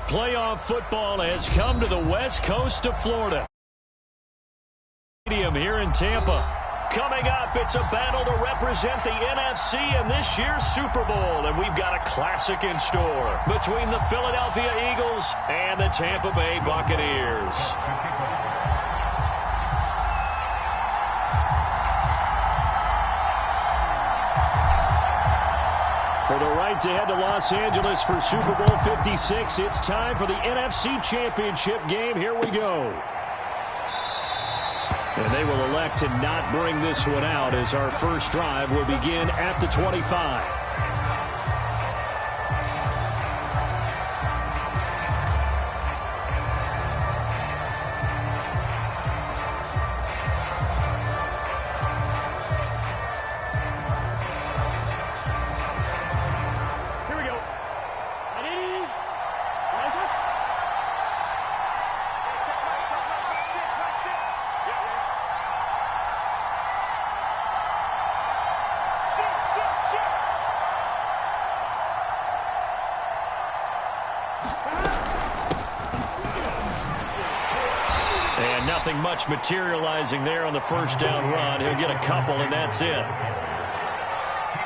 Playoff football has come to the west coast of Florida. Stadium here in Tampa. Coming up, it's a battle to represent the NFC in this year's Super Bowl, and we've got a classic in store between the Philadelphia Eagles and the Tampa Bay Buccaneers. For the right to head to Los Angeles for Super Bowl 56, it's time for the NFC Championship game. Here we go. And they will elect to not bring this one out as our first drive will begin at the 25. And nothing much materializing there on the first down run. He'll get a couple, and that's it.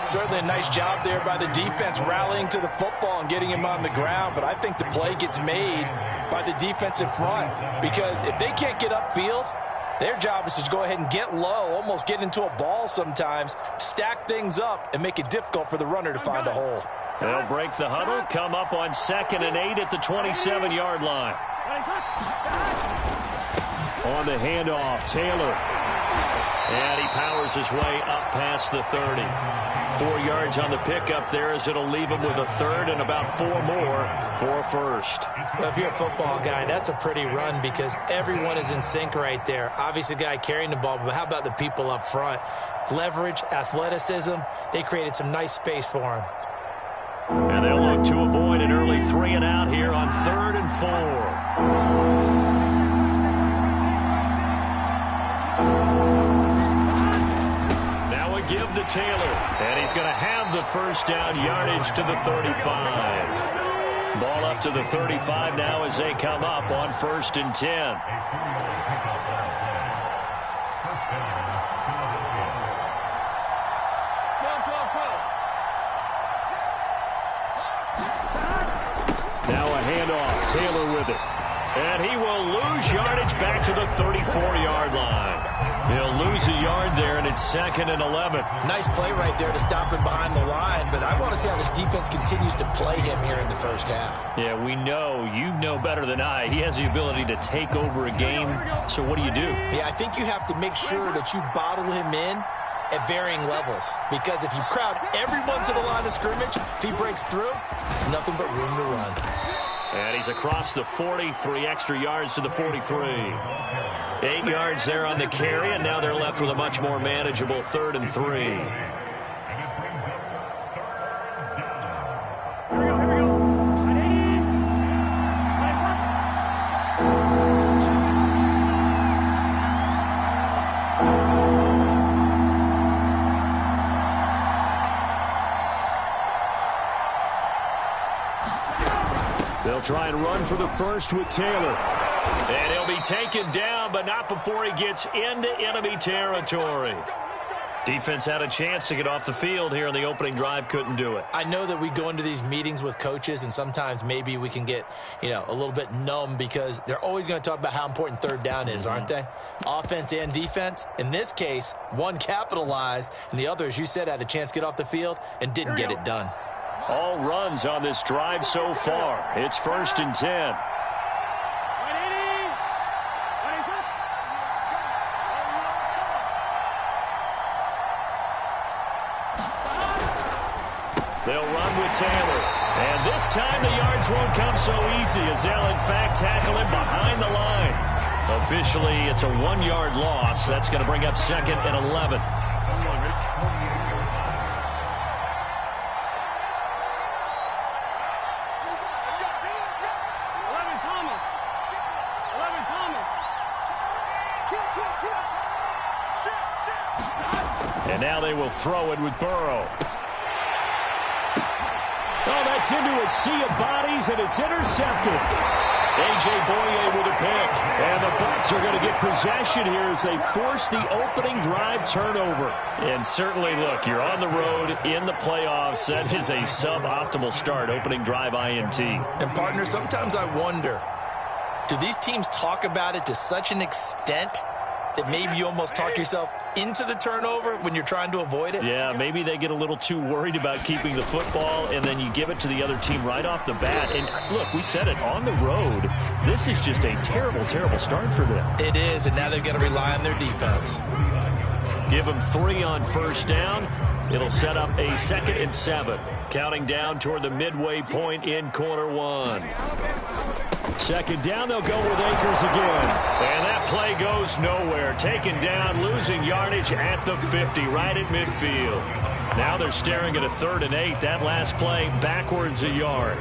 Certainly a nice job there by the defense rallying to the football and getting him on the ground, but I think the play gets made by the defensive front because if they can't get upfield, their job is to go ahead and get low, almost get into a ball sometimes, stack things up, and make it difficult for the runner to find a hole. They'll break the huddle, come up on 2nd and 8 at the 27-yard line. On the handoff, Taylor. And he powers his way up past the 30. 4 yards on the pickup there as it'll leave him with a third and about 4 more for a first. Well, if you're a football guy, that's a pretty run because everyone is in sync right there. Obviously, the guy carrying the ball, but how about the people up front? Leverage, athleticism, they created some nice space for him. And they'll look to avoid an early 3 and out here on 3rd and 4. Give to Taylor, and he's going to have the first down yardage to the 35. Ball up to the 35 now as they come up on 1st and 10. Now a handoff, Taylor with it. And he will lose yardage back to the 34-yard line. He'll lose a yard there, and it's 2nd and 11. Nice play right there to stop him behind the line, but I want to see how this defense continues to play him here in the first half. Yeah, we know. You know better than I. He has the ability to take over a game, so what do you do? Yeah, I think you have to make sure that you bottle him in at varying levels, because if you crowd everyone to the line of scrimmage, if he breaks through, there's nothing but room to run. And he's across the 40, 3 extra yards to the 43. 8 yards there on the carry, and now they're left with a much more manageable 3rd and 3. They'll try and run for the first with Taylor. And he'll be taken down, but not before he gets into enemy territory. Defense had a chance to get off the field here in the opening drive, couldn't do it. I know that we go into these meetings with coaches, and sometimes maybe we can get, a little bit numb because they're always going to talk about how important 3rd down is, aren't they? Offense and defense. In this case, one capitalized, and the other, as you said, had a chance to get off the field and didn't get it done. All runs on this drive so far. It's 1st and 10. They'll run with Taylor. And this time the yards won't come so easy as they'll, in fact, tackle him behind the line. Officially, it's a 1-yard loss. That's going to bring up 2nd and 11. And now they will throw it with Burrow. Oh, that's into a sea of bodies, throws, and it's intercepted. A.J. Boye with a pick. And the Bucs are going to get possession here as they force the opening drive turnover. And certainly, look, you're on the road in the playoffs. That is a suboptimal start, opening drive INT. And, partner, sometimes I wonder, do these teams talk about it to such an extent that maybe you almost talk yourself into the turnover when you're trying to avoid it? Yeah, maybe they get a little too worried about keeping the football, and then you give it to the other team right off the bat. And look, we said it, on the road, this is just a terrible, terrible start for them. It is, and now they've got to rely on their defense. Give them 3 on first down. It'll set up a 2nd and 7. Counting down toward the midway point in quarter 1. 2nd down, they'll go with Akers again. And that play goes nowhere. Taken down, losing yardage at the 50, right at midfield. Now they're staring at a 3rd and 8. That last play backwards a yard.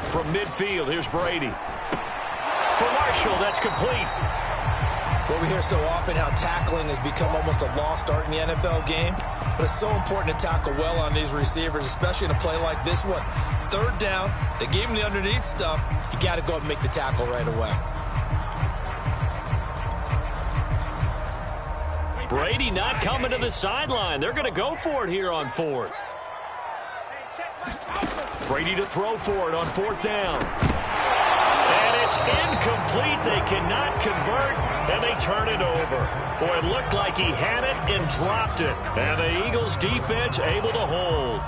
From midfield, here's Brady. For Marshall, that's complete. Well, we hear so often how tackling has become almost a lost art in the NFL game. But it's so important to tackle well on these receivers, especially in a play like this one. 3rd down, they gave him the underneath stuff. You got to go up and make the tackle right away. Brady not coming to the sideline. They're going to go for it here on 4th. Brady to throw for it on 4th down. And it's incomplete. They cannot convert, and they turn it over. Boy, it looked like he had it and dropped it. And the Eagles defense able to hold.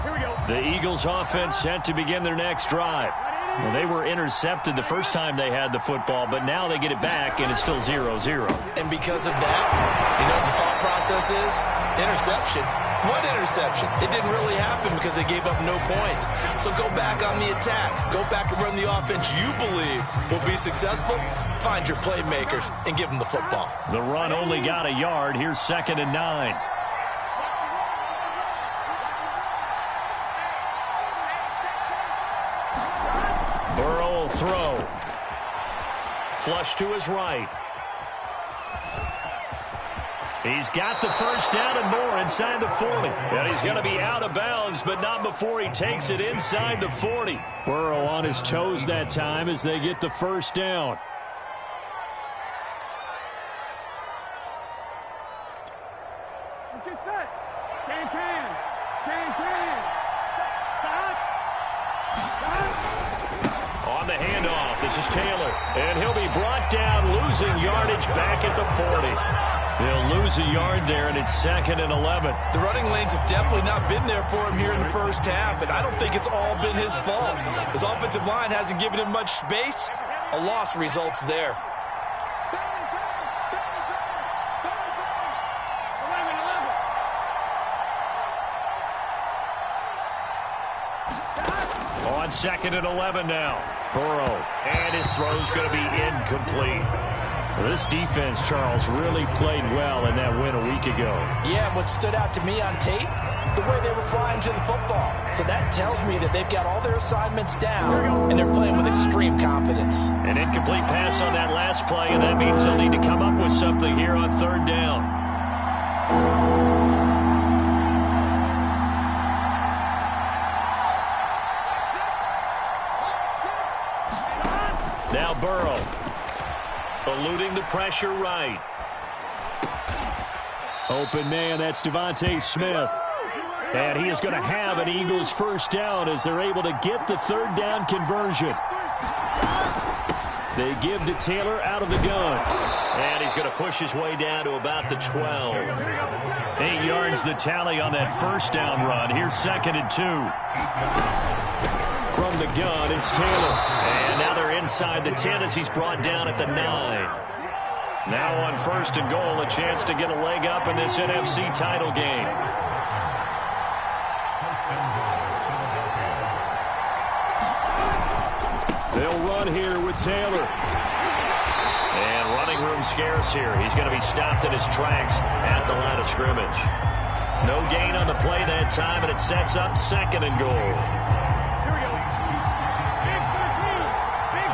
Here we go. The Eagles offense set to begin their next drive. Well, they were intercepted the first time they had the football, but now they get it back, and it's still 0-0. And because of that, you know what the thought process is? Interception. What interception? It didn't really happen because they gave up no points. So go back on the attack. Go back and run the offense you believe will be successful. Find your playmakers and give them the football. The run only got a yard. Here's 2nd and 9. Burrow will throw. Flush to his right. He's got the first down and more inside the 40. And he's going to be out of bounds, but not before he takes it inside the 40. Burrow on his toes that time as they get the first down. Let's get set. Can. Stop. On the handoff, this is Taylor. And he'll be brought down, losing yardage back at the 40. They'll lose a yard there, and it's 2nd and 11. The running lanes have definitely not been there for him here in the first half, and I don't think it's all been his fault. His offensive line hasn't given him much space. A loss results there. On 2nd and 11 now. Burrow, and his throw's going to be incomplete. Well, this defense, Charles, really played well in that win a week ago. Yeah, what stood out to me on tape, the way they were flying to the football. So that tells me that they've got all their assignments down, and they're playing with extreme confidence. An incomplete pass on that last play, and that means they'll need to come up with something here on 3rd down. Now Burrow. Eluding the pressure right. Open man, that's Devontae Smith. And he is going to have an Eagles first down as they're able to get the 3rd down conversion. They give to Taylor out of the gun. And he's going to push his way down to about the 12. 8 yards the tally on that first down run. Here's 2nd and 2. From the gun, it's Taylor. And now they're inside the 10 as he's brought down at the 9. Now on 1st and goal, a chance to get a leg up in this NFC title game. They'll run here with Taylor. And running room scarce here. He's going to be stopped in his tracks at the line of scrimmage. No gain on the play that time, and it sets up 2nd and goal. Here we go. Big 13. Big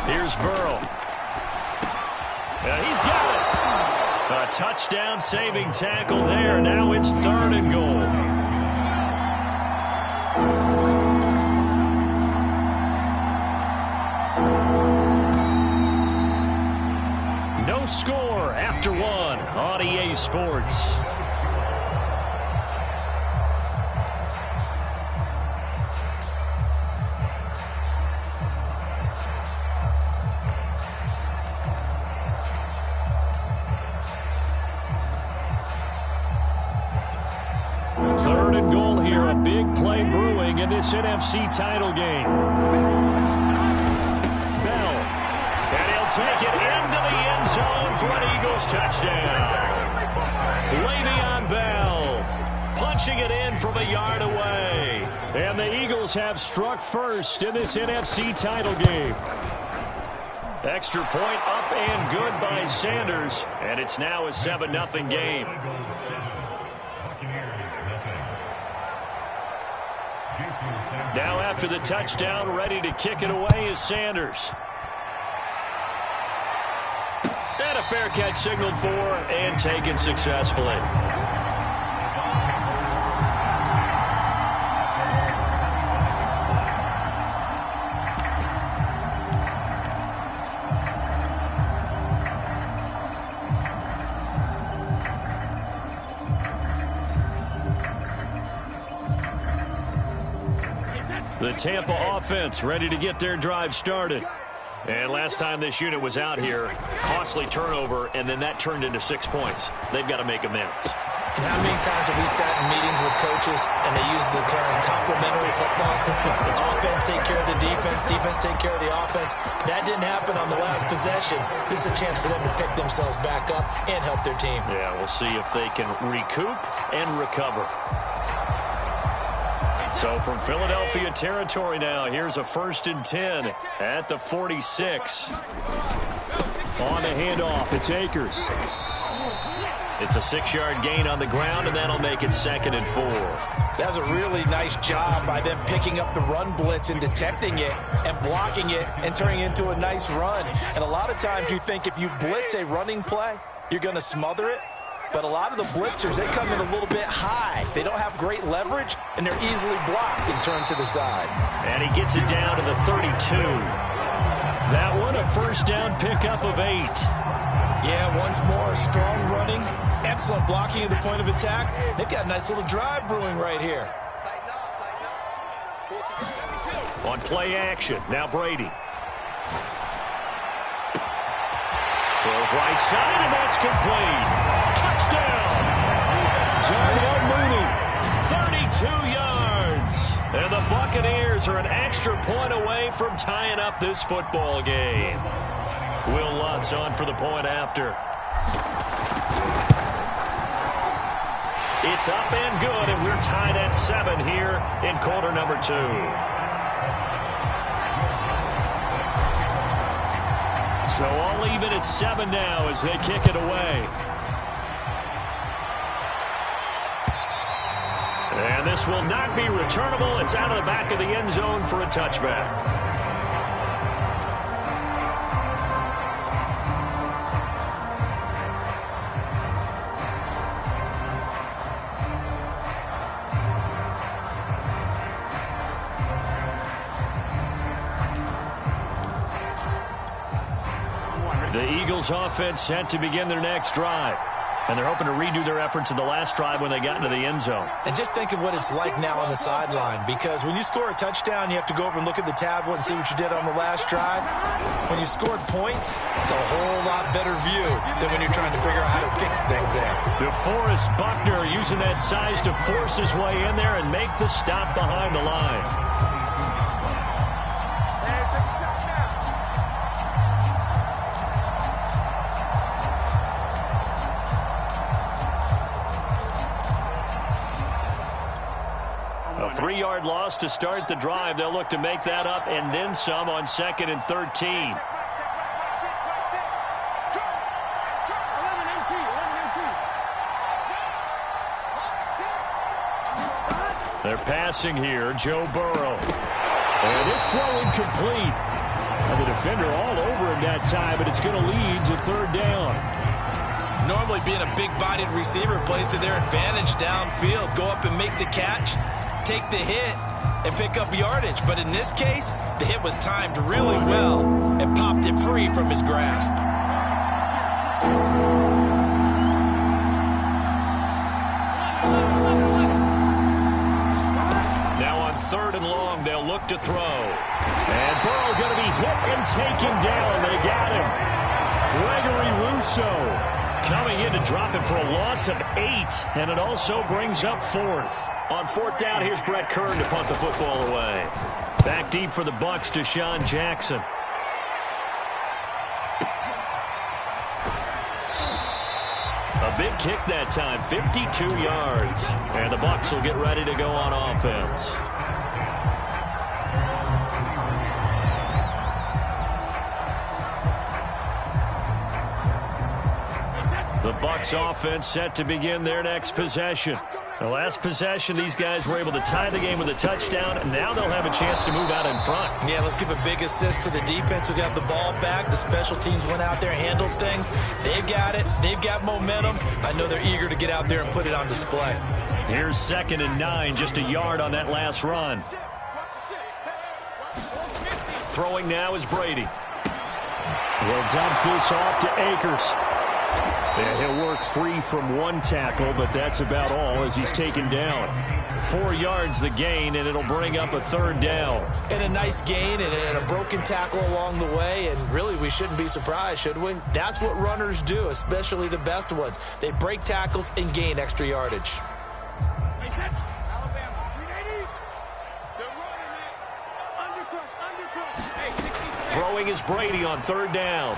13. Here's Burrow. He's got it. A touchdown-saving tackle there. Now it's 3rd and goal. No score after 1 on EA Sports. In this NFC title game. Bell. And he'll take it into the end zone for an Eagles touchdown. Le'Veon Bell punching it in from a yard away. And the Eagles have struck first in this NFC title game. Extra point up and good by Sanders. And it's now a 7-0 game. Now after the touchdown, ready to kick it away is Sanders. And a fair catch signaled for and taken successfully. The Tampa offense ready to get their drive started. And last time this unit was out here, costly turnover, and then that turned into 6 points. They've got to make amends. And how many times have we sat in meetings with coaches and they use the term complementary football? Offense take care of the defense, defense take care of the offense. That didn't happen on the last possession. This is a chance for them to pick themselves back up and help their team. Yeah, we'll see if they can recoup and recover. So from Philadelphia territory now, here's a 1st and 10 at the 46. On the handoff, it's Akers. It's a 6-yard gain on the ground, and that'll make it 2nd and 4. That was a really nice job by them picking up the run blitz and detecting it and blocking it and turning it into a nice run. And a lot of times you think if you blitz a running play, you're going to smother it. But a lot of the blitzers, they come in a little bit high. They don't have great leverage, and they're easily blocked and turned to the side. And he gets it down to the 32. That one, a 1st down pickup of 8. Yeah, once more, strong running, excellent blocking at the point of attack. They've got a nice little drive brewing right here. On play action, now Brady. Throws right side, and that's complete. Touchdown! Darnell Mooney, 32 yards. And the Buccaneers are an extra point away from tying up this football game. Will Lutz on for the point after. It's up and good, and we're tied at 7 here in quarter number 2. So all even at 7 now as they kick it away. And this will not be returnable. It's out of the back of the end zone for a touchback. The Eagles offense set to begin their next drive. And they're hoping to redo their efforts in the last drive when they got into the end zone. And just think of what it's like now on the sideline, because when you score a touchdown, you have to go over and look at the tablet and see what you did on the last drive. When you scored points, it's a whole lot better view than when you're trying to figure out how to fix things there. DeForest Buckner using that size to force his way in there and make the stop behind the line. loss to start the drive. They'll look to make that up and then some on 2nd and 13. They're passing here, Joe Burrow. And this throw incomplete. And the defender all over him that time, but it's going to lead to 3rd down. Normally being a big-bodied receiver plays to their advantage downfield. Go up and make the catch, take the hit, and pick up yardage. But in this case, the hit was timed really well and popped it free from his grasp. Now on 3rd and long, they'll look to throw. And Burrow going to be hit and taken down. They got him. Gregory Rousseau coming in to drop him for a loss of 8. And it also brings up 4th. On 4th down, here's Brett Kern to punt the football away. Back deep for the Bucs, Deshaun Jackson. A big kick that time, 52 yards. And the Bucs will get ready to go on offense. The Bucs offense set to begin their next possession. The last possession, these guys were able to tie the game with a touchdown, and now they'll have a chance to move out in front. Yeah, let's give a big assist to the defense who got the ball back. The special teams went out there, handled things. They've got it. They've got momentum. I know they're eager to get out there and put it on display. Here's 2nd and 9, just a yard on that last run. Throwing now is Brady. He'll dump this off to Akers. And he'll work free from 1 tackle, but that's about all as he's taken down. 4 yards the gain, and it'll bring up a 3rd down. And a nice gain and a broken tackle along the way, and really we shouldn't be surprised, should we? That's what runners do, especially the best ones. They break tackles and gain extra yardage. Throwing is Brady on 3rd down.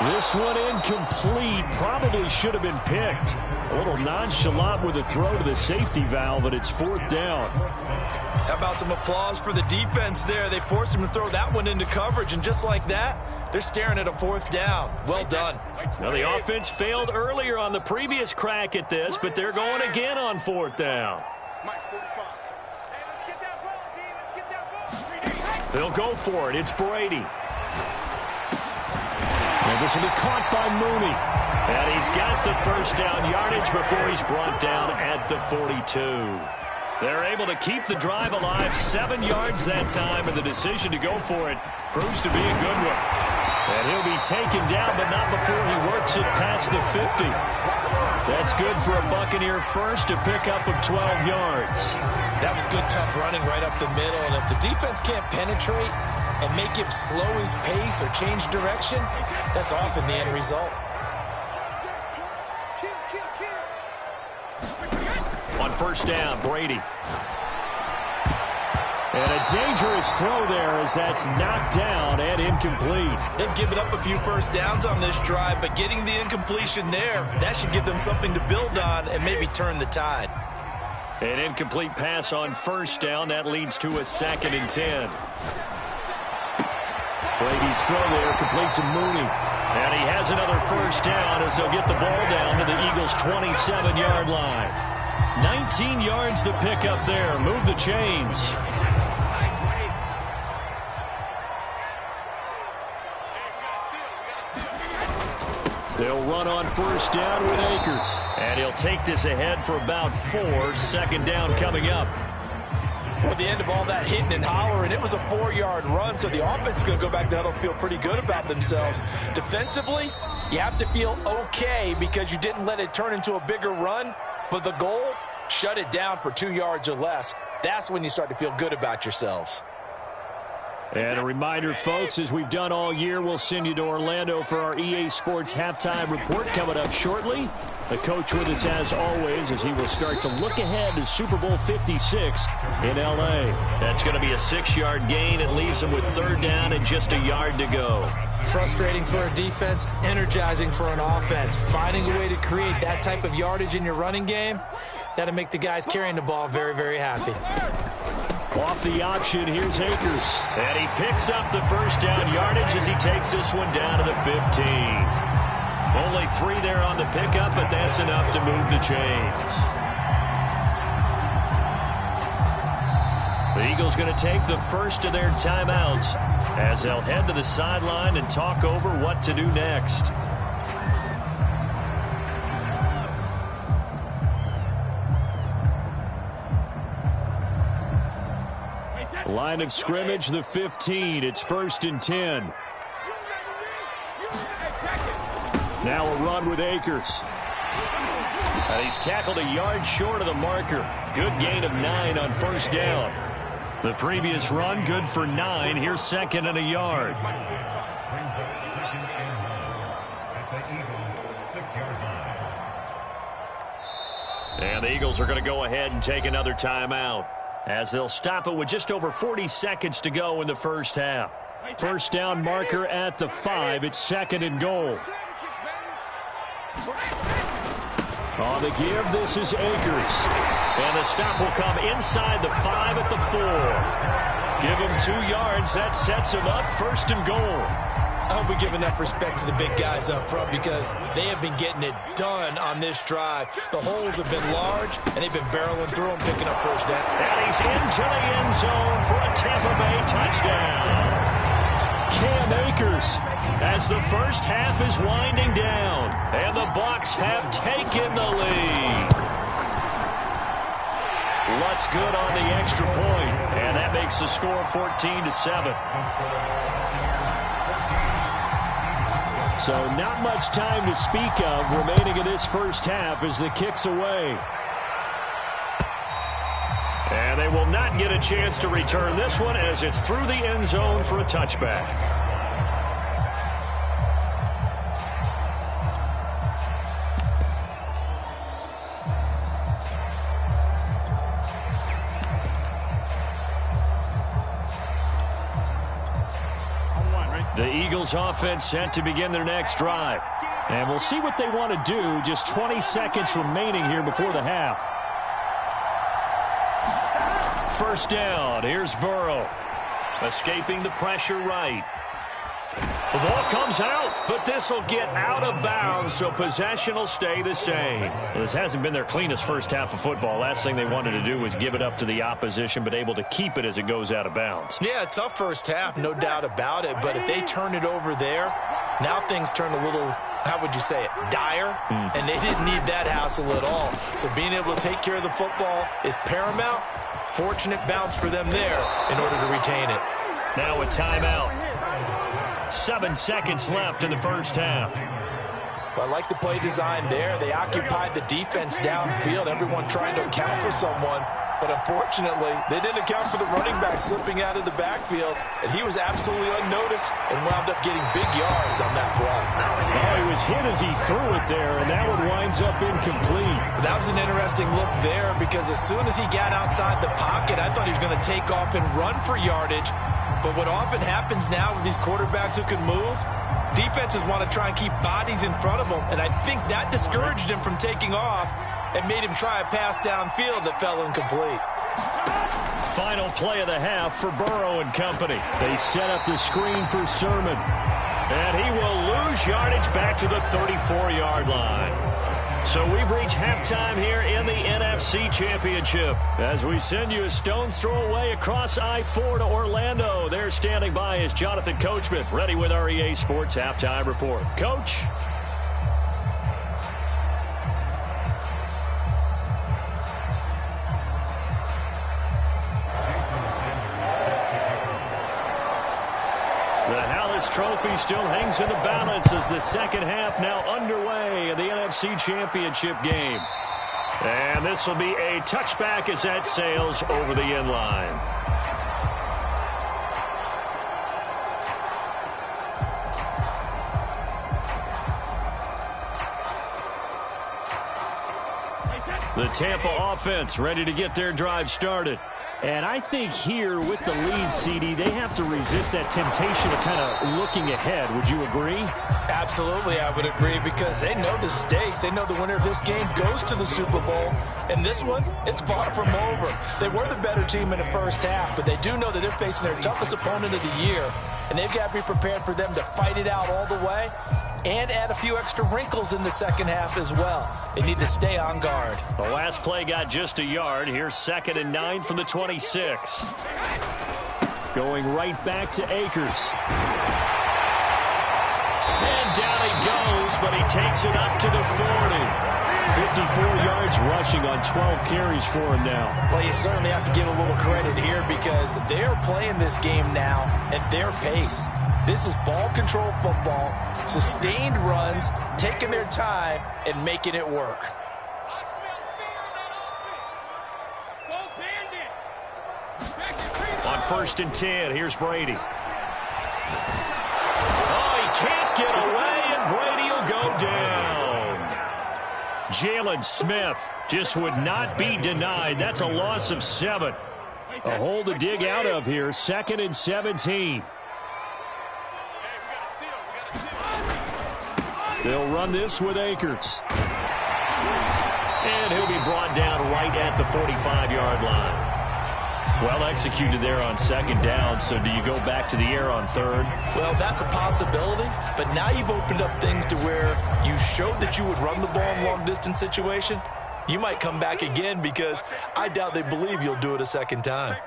This one incomplete. Probably should have been picked. A little nonchalant with a throw to the safety valve, but it's 4th down. How about some applause for the defense there? They forced him to throw that one into coverage, and just like that, they're staring at a 4th down. Well done. Now, the offense failed earlier on the previous crack at this, but they're going again on 4th down. They'll go for it. It's Brady. And this will be caught by Mooney. And he's got the 1st down yardage before he's brought down at the 42. They're able to keep the drive alive, 7 yards that time, and the decision to go for it proves to be a good one. And he'll be taken down, but not before he works it past the 50. That's good for a Buccaneer first, a pickup of 12 yards. That was good, tough running right up the middle, and if the defense can't penetrate and make him slow his pace or change direction, that's often the end result. On 1st down, Brady. And a dangerous throw there as that's knocked down and incomplete. They've given up a few 1st downs on this drive, but getting the incompletion there, that should give them something to build on and maybe turn the tide. An incomplete pass on 1st down. That leads to a 2nd and 10. Brady's throw there complete to Mooney. And he has another 1st down as they'll get the ball down to the Eagles' 27-yard line. 19 yards the pickup there. Move the chains. They'll run on 1st down with Akers. And he'll take this ahead for about 4. 2nd down coming up. Well, the end of all that hitting and hollering, it was a 4-yard run, so the offense is going to go back to huddle and feel pretty good about themselves. Defensively, you have to feel okay because you didn't let it turn into a bigger run, but the goal, shut it down for 2 yards or less. That's when you start to feel good about yourselves. And a reminder, folks, as we've done all year, we'll send you to Orlando for our EA Sports halftime report coming up shortly. The coach with us as always as he will start to look ahead to Super Bowl 56 in L.A. That's going to be a 6-yard gain. It leaves them with 3rd down and just a yard to go. Frustrating for a defense, energizing for an offense. Finding a way to create that type of yardage in your running game, that'll make the guys carrying the ball very, very happy. Off the option, here's Akers. And he picks up the first down yardage as he takes this one down to the 15. Only 3 there on the pickup, but that's enough to move the chains. The Eagles going to take the first of their timeouts as they'll head to the sideline and talk over what to do next. Line of scrimmage, the 15. It's 1st and 10. Now a run with Akers. And he's tackled a yard short of the marker. Good gain of 9 on 1st down. The previous run, good for 9. Here's 2nd and a yard. And the Eagles are going to go ahead and take another timeout as they'll stop it with just over 40 seconds to go in the first half. 1st down marker at the 5. It's 2nd and goal. On the give, this is Akers. And the stop will come inside the 5 at the 4. Give him 2 yards. That sets him up 1st and goal. I hope we give enough respect to the big guys up front because they have been getting it done on this drive. The holes have been large, and they've been barreling through them, picking up 1st down. And he's into the end zone for a Tampa Bay touchdown. Cam Akers as the first half is winding down, and the Bucs have taken the lead. Lutz good on the extra point, and that makes the score 14-7. So not much time to speak of remaining in this first half as the kick's away. And they will not get a chance to return this one as it's through the end zone for a touchback. The Eagles offense set to begin their next drive. And we'll see what they want to do. Just 20 seconds remaining here before the half. 1st down. Here's Burrow. Escaping the pressure right. The ball comes out, but this will get out of bounds, so possession will stay the same. Well, this hasn't been their cleanest first half of football. Last thing they wanted to do was give it up to the opposition, but able to keep it as it goes out of bounds. Yeah, tough first half, no doubt about it. But if they turn it over there, now things turn a little, how would you say it, dire? And they didn't need that hassle at all. So being able to take care of the football is paramount. Fortunate bounce for them there in order to retain it. Now a timeout. 7 seconds left in the first half. Well, I like the play design there. They occupied the defense downfield, everyone trying to account for someone. But unfortunately, they didn't account for the running back slipping out of the backfield, and he was absolutely unnoticed and wound up getting big yards on that play. Oh, he was hit as he threw it there, and that one winds up incomplete. That was an interesting look there because as soon as he got outside the pocket, I thought he was going to take off and run for yardage. But what often happens now with these quarterbacks who can move, defenses want to try and keep bodies in front of them, and I think that discouraged him from taking off and made him try a pass downfield that fell incomplete. Final play of the half for Burrow and company. They set up the screen for Sermon, and he will lose yardage back to the 34-yard line. So we've reached halftime here in the NFC Championship as we send you a stone's throw away across I-4 to Orlando. There standing by is Jonathan Coachman, ready with our EA Sports Halftime Report. Coach. Trophy still hangs in the balance as the second half now underway in the NFC Championship game. And this will be a touchback as that sails over the end line. The Tampa offense ready to get their drive started. And I think here with the lead, CD, they have to resist that temptation of kind of looking ahead. Would you agree? Absolutely, I would agree, because they know the stakes. They know the winner of this game goes to the Super Bowl. And this one, it's far from over. They were the better team in the first half, but they do know that they're facing their toughest opponent of the year. And they've got to be prepared for them to fight it out all the way and add a few extra wrinkles in the second half as well. They need to stay on guard. The last play got just a yard. Here's 2nd and 9 from the 26. Going right back to Akers. And down he goes, but he takes it up to the 40. 54 yards rushing on 12 carries for him now. Well, you certainly have to give a little credit here, because they're playing this game now at their pace. This is ball control football, sustained runs, taking their time, and making it work. On 1st and 10, here's Brady. Oh, he can't get away, and Brady will go down. Jalen Smith just would not be denied. That's a loss of 7. A hole to dig out of here. 2nd and 17. They'll run this with Akers. And he'll be brought down right at the 45-yard line. Well executed there on 2nd down, so do you go back to the air on 3rd? Well, that's a possibility, but now you've opened up things to where you showed that you would run the ball in long-distance situation. You might come back again, because I doubt they believe you'll do it a 2nd time.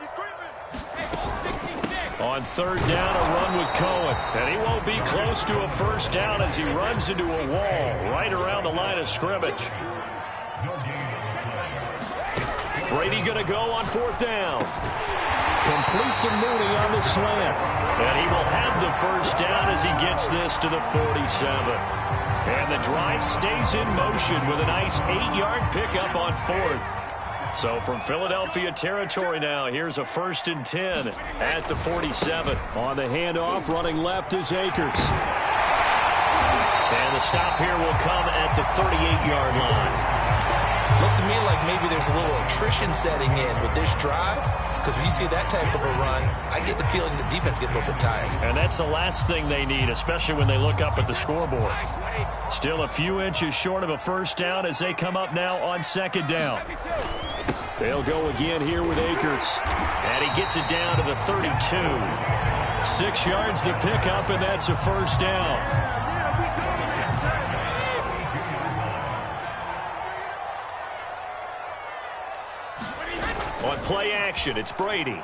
On 3rd down, a run with Cohen. And he won't be close to a 1st down as he runs into a wall right around the line of scrimmage. Brady going to go on 4th down. Complete to Mooney on the slant. And he will have the 1st down as he gets this to the 47. And the drive stays in motion with a nice 8-yard pickup on 4th. So from Philadelphia territory now, here's a 1st and 10 at the 47. On the handoff, running left is Akers. And the stop here will come at the 38-yard line. Looks to me like maybe there's a little attrition setting in with this drive, because when you see that type of a run, I get the feeling the defense gets a little bit tired. And that's the last thing they need, especially when they look up at the scoreboard. Still a few inches short of a 1st down as they come up now on 2nd down. They'll go again here with Akers. And he gets it down to the 32. 6 yards the pickup, and that's a 1st down. On play action, it's Brady.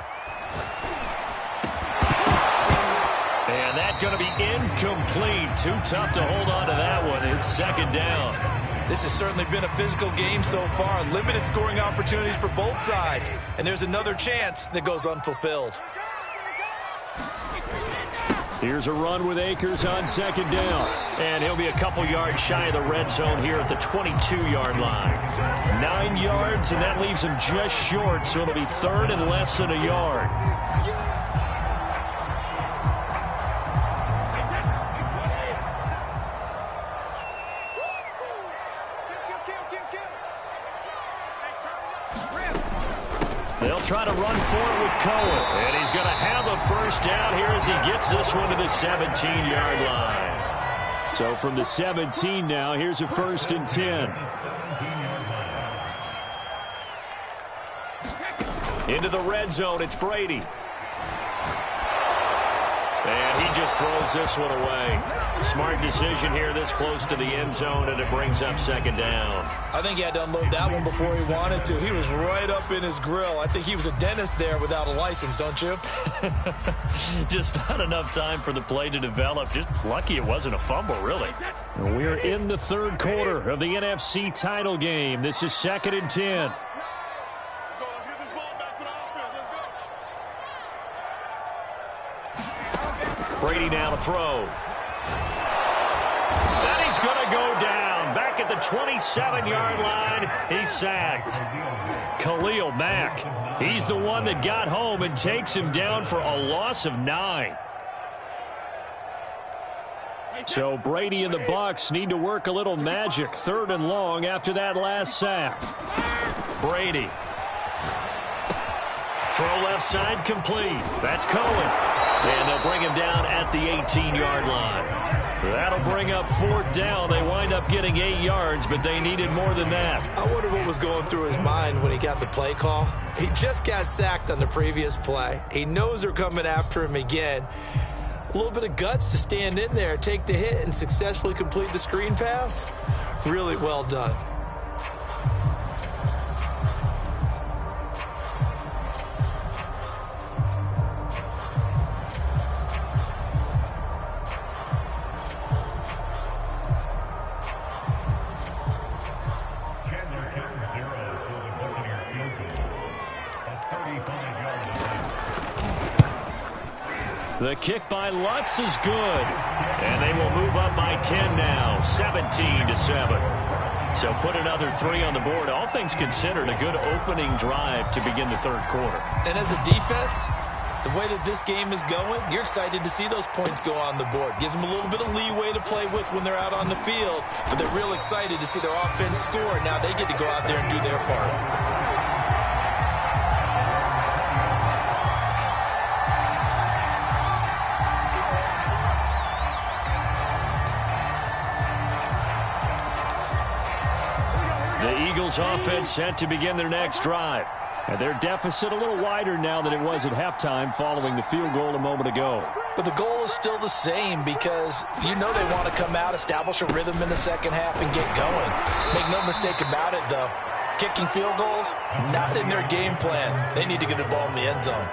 And that's going to be incomplete. Too tough to hold on to that one. It's 2nd down. This has certainly been a physical game so far. Limited scoring opportunities for both sides. And there's another chance that goes unfulfilled. Here's a run with Akers on 2nd down. And he'll be a couple yards shy of the red zone here at the 22-yard line. 9 yards, and that leaves him just short, so it'll be 3rd and less than a yard. They'll try to run for it with Cohen. And he's going to have a 1st down here as he gets this one to the 17-yard line. So from the 17 now, here's a 1st and 10. Into the red zone, it's Brady. And he just throws this one away. Smart decision here this close to the end zone, and it brings up 2nd down. I think he had to unload that one before he wanted to. He was right up in his grill. I think he was a dentist there without a license, don't you? Just not enough time for the play to develop. Just lucky it wasn't a fumble, really. We're in the 3rd quarter of the NFC title game. This is 2nd and 10. Brady now to throw. And he's going to go down. Back at the 27-yard line, he's sacked. Khalil Mack, he's the one that got home and takes him down for a loss of 9. So Brady and the Bucs need to work a little magic. 3rd and long after that last sack. Brady. Throw left side complete. That's Cohen. And they'll bring him down at the 18-yard line. That'll bring up 4th down. They wind up getting 8 yards, but they needed more than that. I wonder what was going through his mind when he got the play call. He just got sacked on the previous play. He knows they're coming after him again. A little bit of guts to stand in there, take the hit, and successfully complete the screen pass. Really well done. The kick by Lutz is good. And they will move up by 10 now, 17-7. So put another 3 on the board. All things considered, a good opening drive to begin the 3rd quarter. And as a defense, the way that this game is going, you're excited to see those points go on the board. Gives them a little bit of leeway to play with when they're out on the field, but they're real excited to see their offense score. Now they get to go out there and do their part. Offense set to begin their next drive. And their deficit a little wider now than it was at halftime following the field goal a moment ago. But the goal is still the same because you know they want to come out, establish a rhythm in the second half, and get going. Make no mistake about it, though. Kicking field goals, not in their game plan. They need to get the ball in the end zone.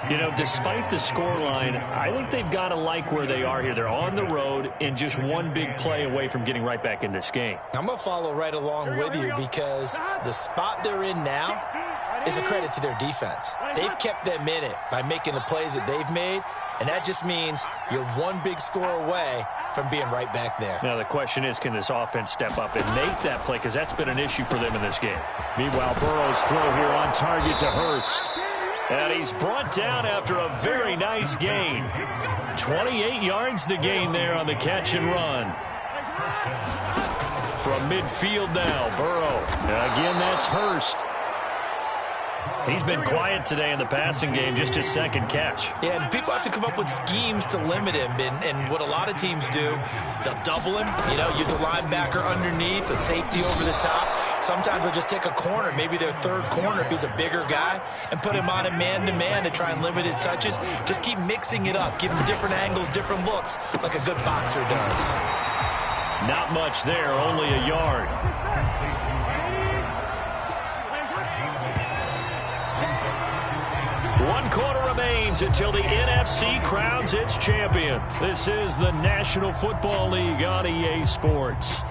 You know, despite the scoreline, I think they've got to like where they are here. They're on the road and just one big play away from getting right back in this game. I'm going to follow right along with you because the spot they're in now is a credit to their defense. They've kept them in it by making the plays that they've made, and that just means you're one big score away from being right back there. Now, the question is, can this offense step up and make that play? Because that's been an issue for them in this game. Meanwhile, Burrow's throw here on target to Hurst. And he's brought down after a very nice gain. 28 yards the gain there on the catch and run. From midfield now, Burrow. And again, that's Hurst. He's been quiet today in the passing game, just his 2nd catch. Yeah, and people have to come up with schemes to limit him. And what a lot of teams do, they'll double him, use a linebacker underneath, a safety over the top. Sometimes they'll just take a corner, maybe their 3rd corner if he's a bigger guy, and put him on a man-to-man to try and limit his touches. Just keep mixing it up, give him different angles, different looks, like a good boxer does. Not much there, only a yard. One quarter remains until the NFC crowns its champion. This is the National Football League on EA Sports.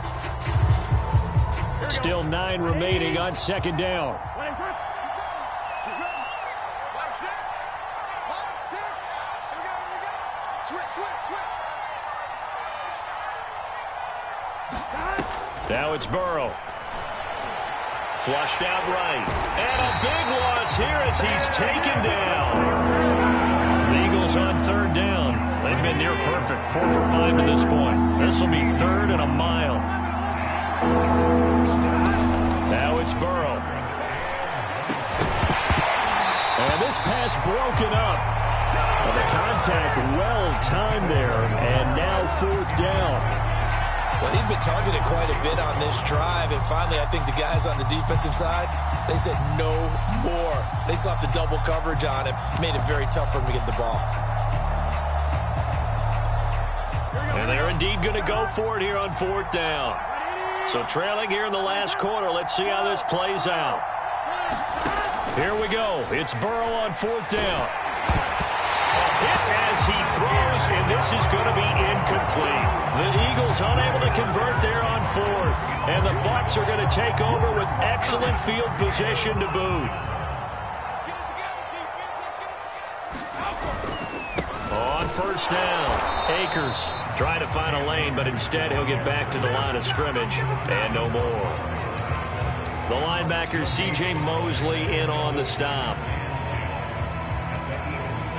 Still 9 remaining on 2nd down. Now it's Burrow. Flushed out right. And a big loss here as he's taken down. The Eagles on 3rd down. They've been near perfect. 4 for 5 to this point. This will be 3rd and a mile. Now it's Burrow. And this pass broken up. And the contact well timed there. And now 4th down. Well, he'd been targeted quite a bit on this drive, and finally I think the guys on the defensive side, they said no more. They slapped the double coverage on him, made it very tough for him to get the ball. And they're indeed going to go for it here on 4th down. So trailing here in the last quarter, let's see how this plays out. Here we go. It's Burrow on 4th down. Hit as he throws, and this is going to be incomplete. The Eagles unable to convert there on 4th. And the Bucs are going to take over with excellent field position to boot. On 1st down, Akers trying to find a lane, but instead he'll get back to the line of scrimmage, and no more. The linebacker, C.J. Mosley, in on the stop.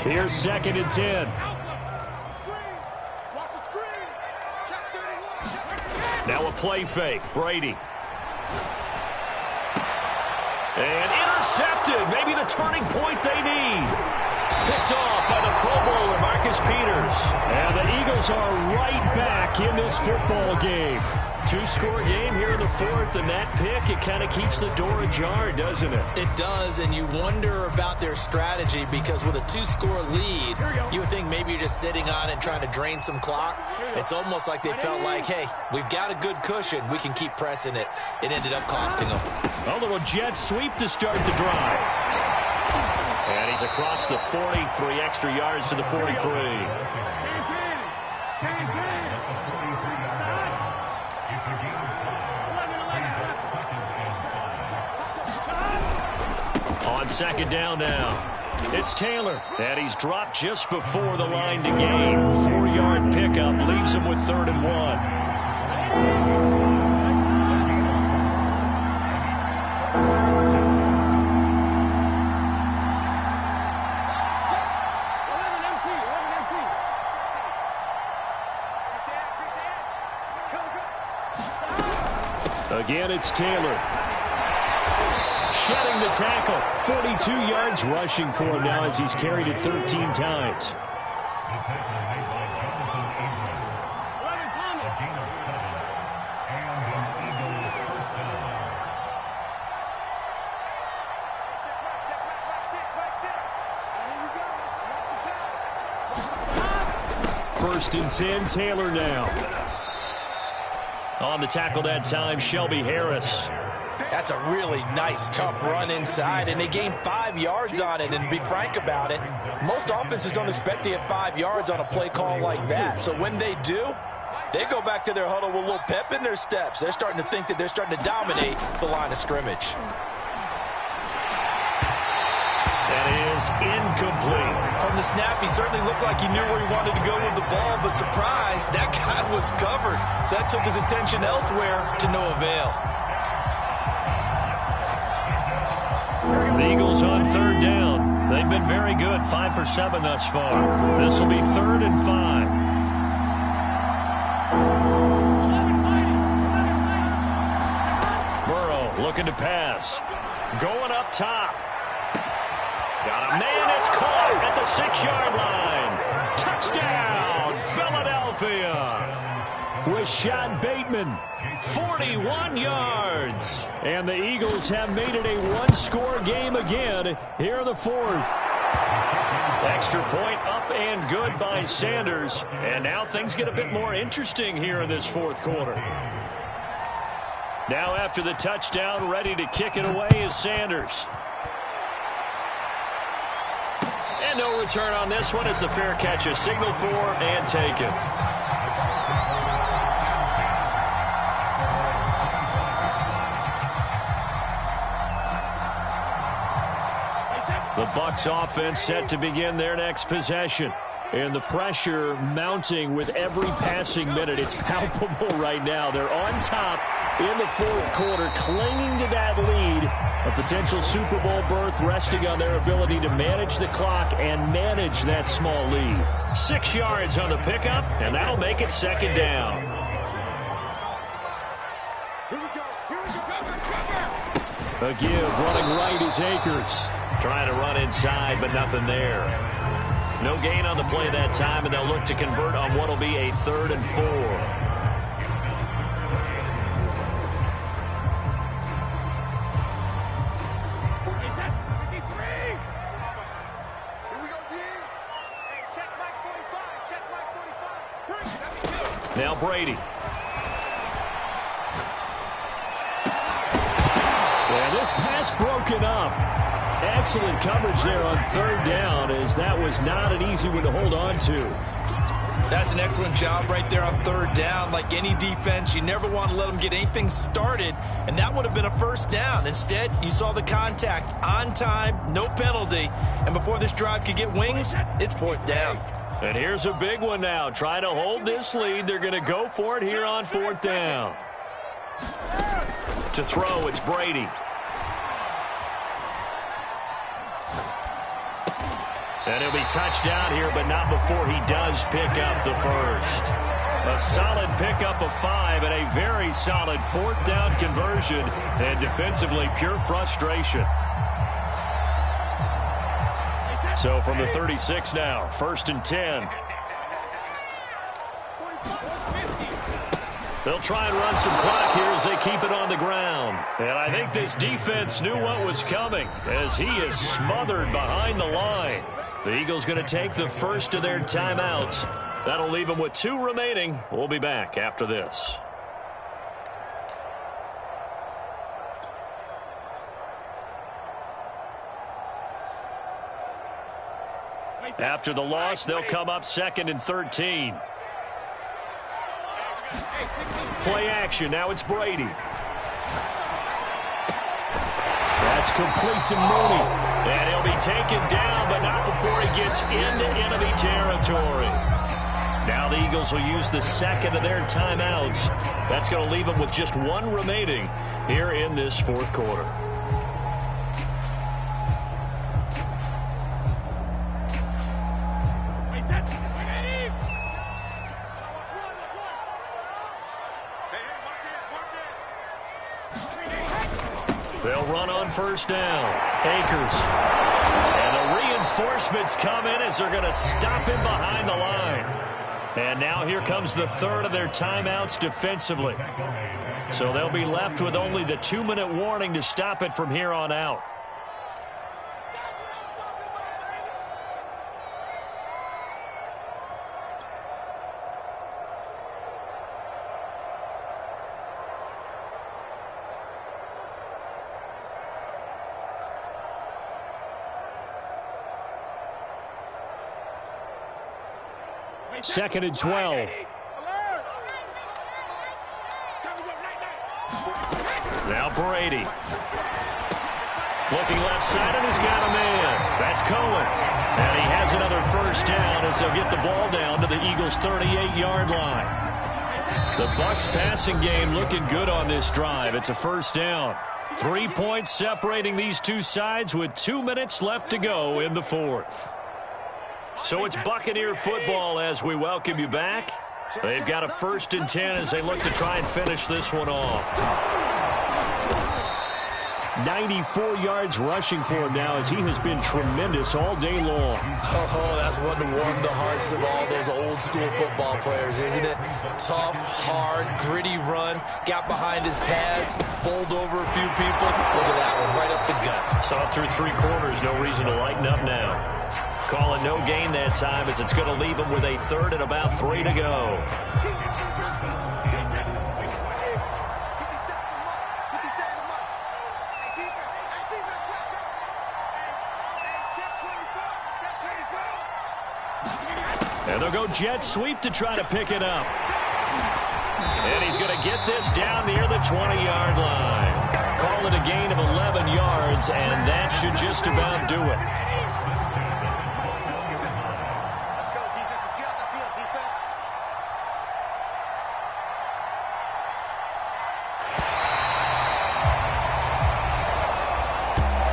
Here's 2nd and 10. Now a play fake. Brady. And Intercepted. Maybe the turning point they need. Picked off by the Pro Bowler, Marcus Peters. And the Eagles are right back in this football game. Two-score game here in the fourth, and that pick, it kind of keeps the door ajar, doesn't it? It does, and you wonder about their strategy because with a two-score lead, you would think maybe you're just sitting on it and trying to drain some clock. It's almost like they felt like, hey, we've got a good cushion. We can keep pressing it. It ended up costing them. A little jet sweep to start the drive. And he's across the 40, 3 extra yards to the 43. On second down now, it's Taylor, and he's dropped just before the line to gain. 4-yard pickup leaves him with 3rd and 1. Again, it's Taylor. Shedding the tackle. 42 yards rushing for him now as he's carried it 13 times. First and 10, Taylor now. On the tackle that time, Shelby Harris. That's a really nice, tough run inside, and they gained 5 yards on it. And to be frank about it, most offenses don't expect to get 5 yards on a play call like that. So when they do, they go back to their huddle with a little pep in their steps. They're starting to think that they're starting to dominate the line of scrimmage. That is incomplete. From the snap, he certainly looked like he knew where he wanted to go with the ball, but surprise, that guy was covered. So that took his attention elsewhere to no avail. The Eagles on 3rd down. They've been very good, 5 for 7 thus far. This will be 3rd and 5. Burrow looking to pass. Going up top. Got a man, it's caught at the 6-yard line. Touchdown, Philadelphia. Rashad Bateman, 41 yards. And the Eagles have made it a one-score game again here in the fourth. Extra point up and good by Sanders. And now things get a bit more interesting here in this fourth quarter. Now after the touchdown, ready to kick it away is Sanders. And no return on this one as the fair catch is signaled for and taken. The Bucs offense set to begin their next possession. And the pressure mounting with every passing minute. It's palpable right now. They're on top in the fourth quarter, clinging to that lead. A potential Super Bowl berth resting on their ability to manage the clock and manage that small lead. 6 yards on the pickup, and that'll make it 2nd down. A give, running right is Akers. Trying to run inside, but nothing there. No gain on the play that time, and they'll look to convert on what will be a 3rd and 4. Now Brady. And this pass broken up. Excellent coverage there on 3rd down, as that was not an easy one to hold on to. That's an excellent job right there on 3rd down. Like any defense, you never want to let them get anything started, and that would have been a 1st down. Instead, you saw the contact on time, no penalty, and before this drive could get wings, it's 4th down. And here's a big one now. Trying to hold this lead. They're going to go for it here on 4th down. To throw, it's Brady. And he'll be touched down here, but not before he does pick up the first. A solid pickup of 5 and a very solid 4th down conversion. And defensively, pure frustration. So from the 36 now, 1st and 10. They'll try and run some clock here as they keep it on the ground. And I think this defense knew what was coming as he is smothered behind the line. The Eagles going to take the first of their timeouts. That'll leave them with 2 remaining. We'll be back after this. After the loss, they'll come up 2nd and 13. Play action. Now it's Brady. That's complete to Mooney. And he'll be taken down, but not before he gets into enemy territory. Now the Eagles will use the 2nd of their timeouts. That's going to leave them with just 1 remaining here in this 4th quarter. They'll run on 1st down. Akers. And the reinforcements come in as they're going to stop him behind the line. And now here comes the 3rd of their timeouts defensively. So they'll be left with only the 2-minute warning to stop it from here on out. Second and 12. Now Brady. Looking left side, and he's got a man. That's Cohen. And he has another 1st down as they'll get the ball down to the Eagles' 38-yard line. The Bucs passing game looking good on this drive. It's a 1st down. 3 points separating these two sides with 2 minutes left to go in the 4th. So it's Buccaneer football as we welcome you back. They've got a 1st and 10 as they look to try and finish this one off. 94 yards rushing for him now as he has been tremendous all day long. Oh, that's one to warm the hearts of all those old school football players, isn't it? Tough, hard, gritty run. Got behind his pads, bowled over a few people. Look at that one, right up the gut. Saw it through 3 quarters. No reason to lighten up now. Calling no gain that time as it's going to leave him with a 3rd and about 3 to go. And they'll go jet sweep to try to pick it up. And he's going to get this down near the 20-yard line. Call it a gain of 11 yards, and that should just about do it.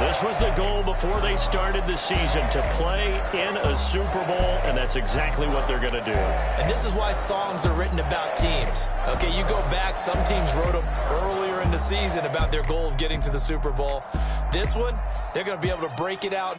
This was the goal before they started the season, to play in a Super Bowl, and that's exactly what they're going to do. And this is why songs are written about teams. Okay, you go back, some teams wrote them earlier in the season about their goal of getting to the Super Bowl. This one, they're going to be able to break it out.